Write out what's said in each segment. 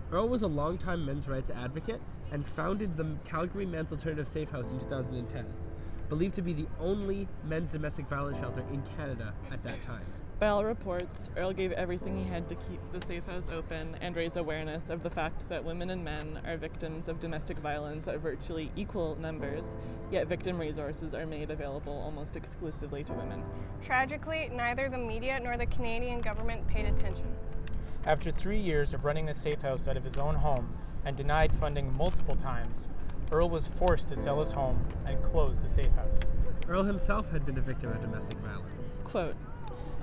Earl was a longtime men's rights advocate and founded the Calgary Men's Alternative Safe House in 2010, believed to be the only men's domestic violence shelter in Canada at that time. By all reports, Earl gave everything he had to keep the safe house open and raise awareness of the fact that women and men are victims of domestic violence at virtually equal numbers, yet victim resources are made available almost exclusively to women. Tragically, neither the media nor the Canadian government paid attention. After 3 years of running the safe house out of his own home and denied funding multiple times, Earl was forced to sell his home and close the safe house. Earl himself had been a victim of domestic violence. Quote,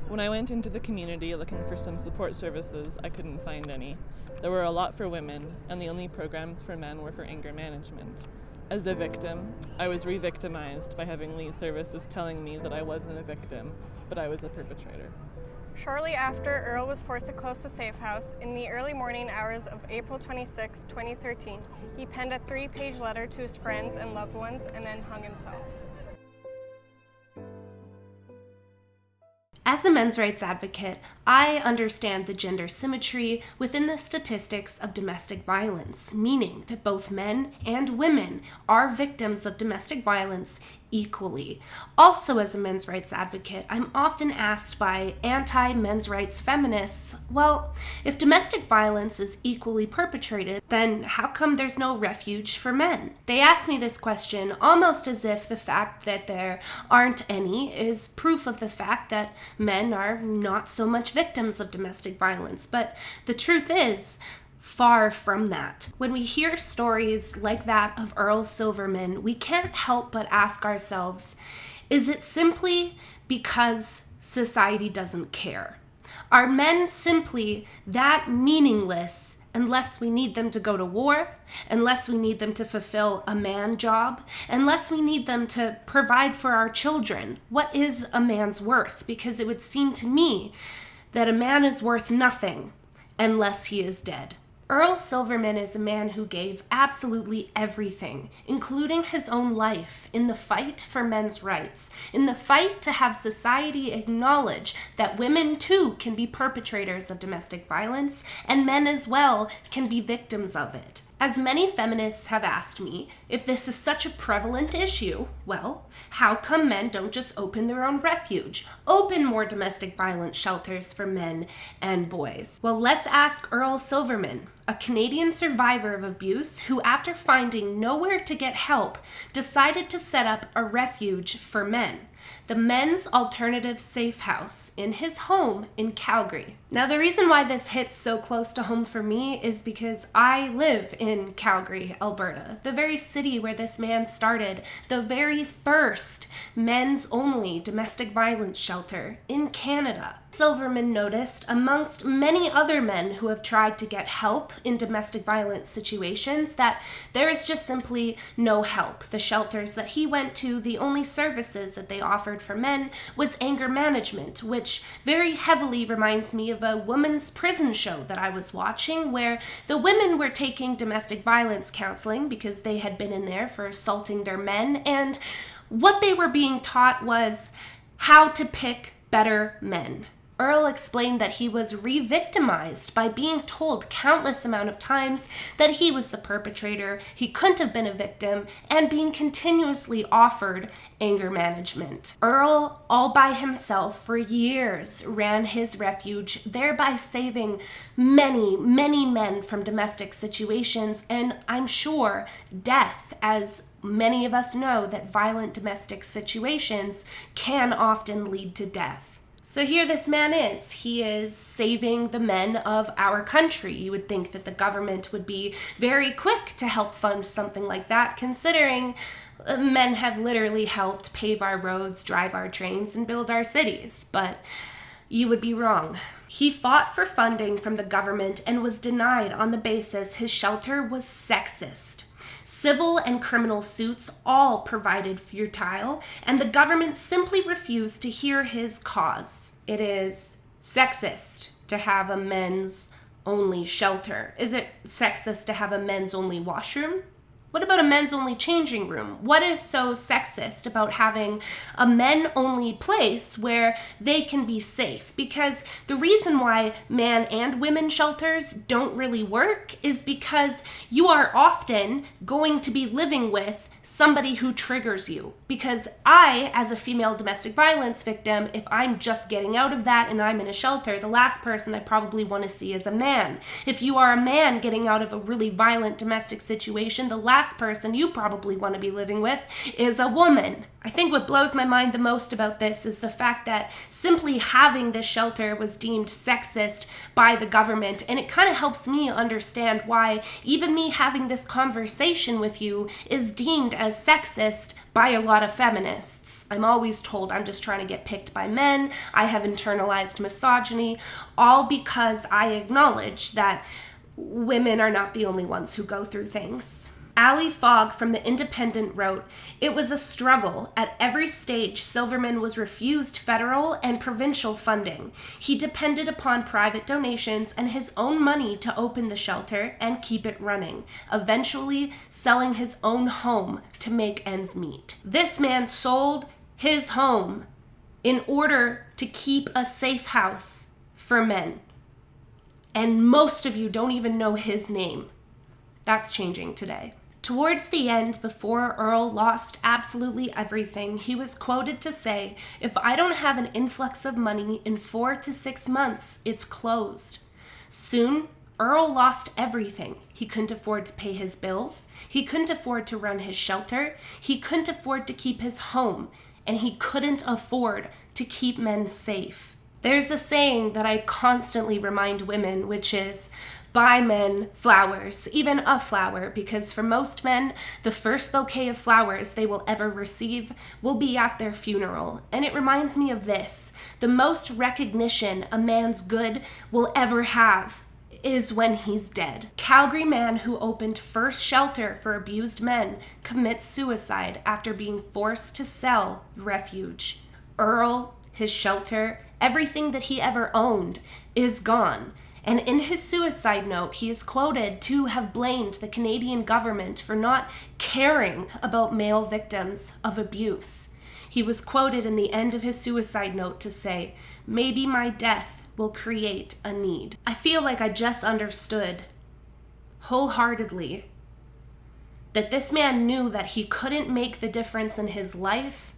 "When I went into the community looking for some support services, I couldn't find any. There were a lot for women, and the only programs for men were for anger management. As a victim, I was re-victimized by having these services telling me that I wasn't a victim, but I was a perpetrator." Shortly after Earl was forced to close the safe house, in the early morning hours of April 26, 2013, he penned a 3-page letter to his friends and loved ones and then hung himself. As a men's rights advocate, I understand the gender symmetry within the statistics of domestic violence, meaning that both men and women are victims of domestic violence equally. Also, as a men's rights advocate, I'm often asked by anti-men's rights feminists, well, if domestic violence is equally perpetrated, then how come there's no refuge for men? They ask me this question almost as if the fact that there aren't any is proof of the fact that men are not so much victims of domestic violence. But the truth is, far from that. When we hear stories like that of Earl Silverman, we can't help but ask ourselves, is it simply because society doesn't care? Are men simply that meaningless unless we need them to go to war, unless we need them to fulfill a man job, unless we need them to provide for our children? What is a man's worth? Because it would seem to me that a man is worth nothing unless he is dead. Earl Silverman is a man who gave absolutely everything, including his own life, in the fight for men's rights, in the fight to have society acknowledge that women too can be perpetrators of domestic violence, and men as well can be victims of it. As many feminists have asked me, if this is such a prevalent issue, well, how come men don't just open their own refuge, open more domestic violence shelters for men and boys? Well, let's ask Earl Silverman, a Canadian survivor of abuse who, after finding nowhere to get help, decided to set up a refuge for men, the Men's Alternative Safe House, in his home in Calgary. Now, the reason why this hits so close to home for me is because I live in Calgary, Alberta, the very city where this man started the very first men's-only domestic violence shelter in Canada. Silverman noticed, amongst many other men who have tried to get help in domestic violence situations, that there is just simply no help. The shelters that he went to, the only services that they offered for men was anger management, which very heavily reminds me of a women's prison show that I was watching, where the women were taking domestic violence counseling because they had been in there for assaulting their men, and what they were being taught was how to pick better men. Earl explained that he was re-victimized by being told countless amount of times that he was the perpetrator, he couldn't have been a victim, and being continuously offered anger management. Earl, all by himself for years, ran his refuge, thereby saving many, many men from domestic situations, and I'm sure death, as many of us know that violent domestic situations can often lead to death. So here this man is. He is saving the men of our country. You would think that the government would be very quick to help fund something like that, considering men have literally helped pave our roads, drive our trains, and build our cities. But you would be wrong. He fought for funding from the government and was denied on the basis his shelter was sexist. Civil and criminal suits all provided futile, and the government simply refused to hear his cause. It is sexist to have a men's only shelter. Is it sexist to have a men's only washroom? What about a men's only changing room? What is so sexist about having a men only place where they can be safe? Because the reason why man and women shelters don't really work is because you are often going to be living with somebody who triggers you. Because I, as a female domestic violence victim, if I'm just getting out of that and I'm in a shelter, the last person I probably want to see is a man. If you are a man getting out of a really violent domestic situation, the last person you probably want to be living with is a woman. I think what blows my mind the most about this is the fact that simply having this shelter was deemed sexist by the government, and it kind of helps me understand why even me having this conversation with you is deemed as sexist by a lot of feminists. I'm always told I'm just trying to get picked by men, I have internalized misogyny, all because I acknowledge that women are not the only ones who go through things. Ali Fogg from The Independent wrote, "It was a struggle. At every stage, Silverman was refused federal and provincial funding. He depended upon private donations and his own money to open the shelter and keep it running, eventually selling his own home to make ends meet." This man sold his home in order to keep a safe house for men. And most of you don't even know his name. That's changing today. Towards the end, before Earl lost absolutely everything, he was quoted to say, "If I don't have an influx of money in 4 to 6 months, it's closed." Soon, Earl lost everything. He couldn't afford to pay his bills. He couldn't afford to run his shelter. He couldn't afford to keep his home. And he couldn't afford to keep men safe. There's a saying that I constantly remind women, which is, buy men flowers, even a flower, because for most men, the first bouquet of flowers they will ever receive will be at their funeral. And it reminds me of this: the most recognition a man's good will ever have is when he's dead. Calgary man who opened first shelter for abused men commits suicide after being forced to sell refuge. Earl, his shelter, everything that he ever owned is gone. And in his suicide note, he is quoted to have blamed the Canadian government for not caring about male victims of abuse. He was quoted in the end of his suicide note to say, "Maybe my death will create a need." I feel like I just understood wholeheartedly that this man knew that he couldn't make the difference in his life,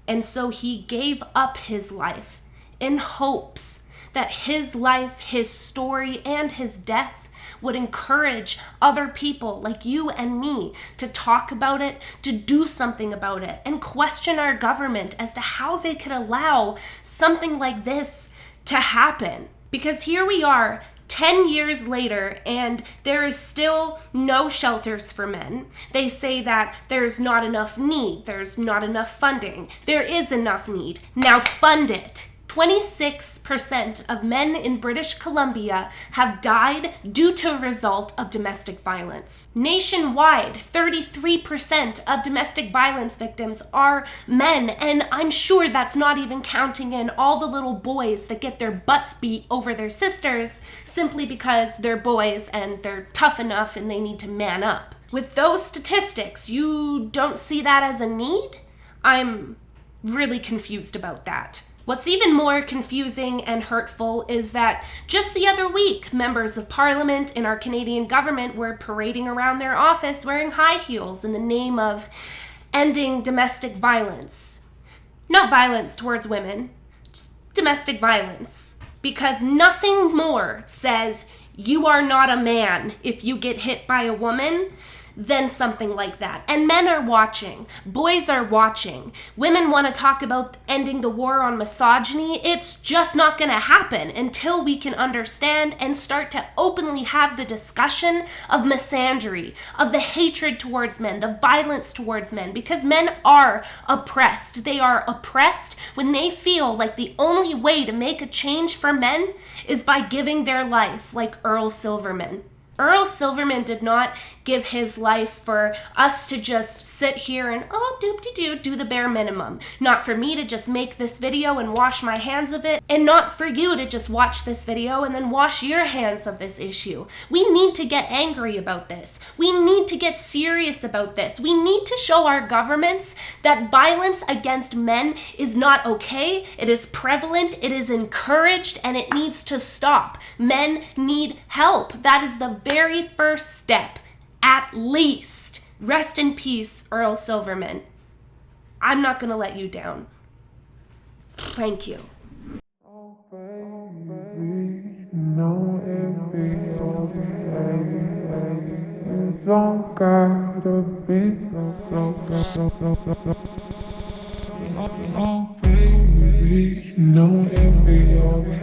and so he gave up his life in hopes that his life, his story, and his death would encourage other people like you and me to talk about it, to do something about it, and question our government as to how they could allow something like this to happen. Because here we are, 10 years later, and there is still no shelters for men. They say that there's not enough need, there's not enough funding. There is enough need. Now fund it. 26% of men in British Columbia have died due to a result of domestic violence. Nationwide, 33% of domestic violence victims are men, and I'm sure that's not even counting in all the little boys that get their butts beat over their sisters simply because they're boys and they're tough enough and they need to man up. With those statistics, you don't see that as a need? I'm really confused about that. What's even more confusing and hurtful is that just the other week, members of parliament in our Canadian government were parading around their office wearing high heels in the name of ending domestic violence. Not violence towards women, just domestic violence. Because nothing more says you are not a man if you get hit by a woman than something like that. And men are watching. Boys are watching. Women want to talk about ending the war on misogyny. It's just not going to happen until we can understand and start to openly have the discussion of misandry, of the hatred towards men, the violence towards men, because men are oppressed. They are oppressed when they feel like the only way to make a change for men is by giving their life like Earl Silverman. Earl Silverman did not give his life for us to just sit here and, oh, doop-de-doo, do the bare minimum. Not for me to just make this video and wash my hands of it, and not for you to just watch this video and then wash your hands of this issue. We need to get angry about this. We need to get serious about this. We need to show our governments that violence against men is not okay, it is prevalent, it is encouraged, and it needs to stop. Men need help. That is the very first step, at least. Rest in peace, Earl Silverman. I'm not going to let you down. Thank you. Oh, baby, know it be okay. It don't gotta be so. Oh, baby, know it be okay.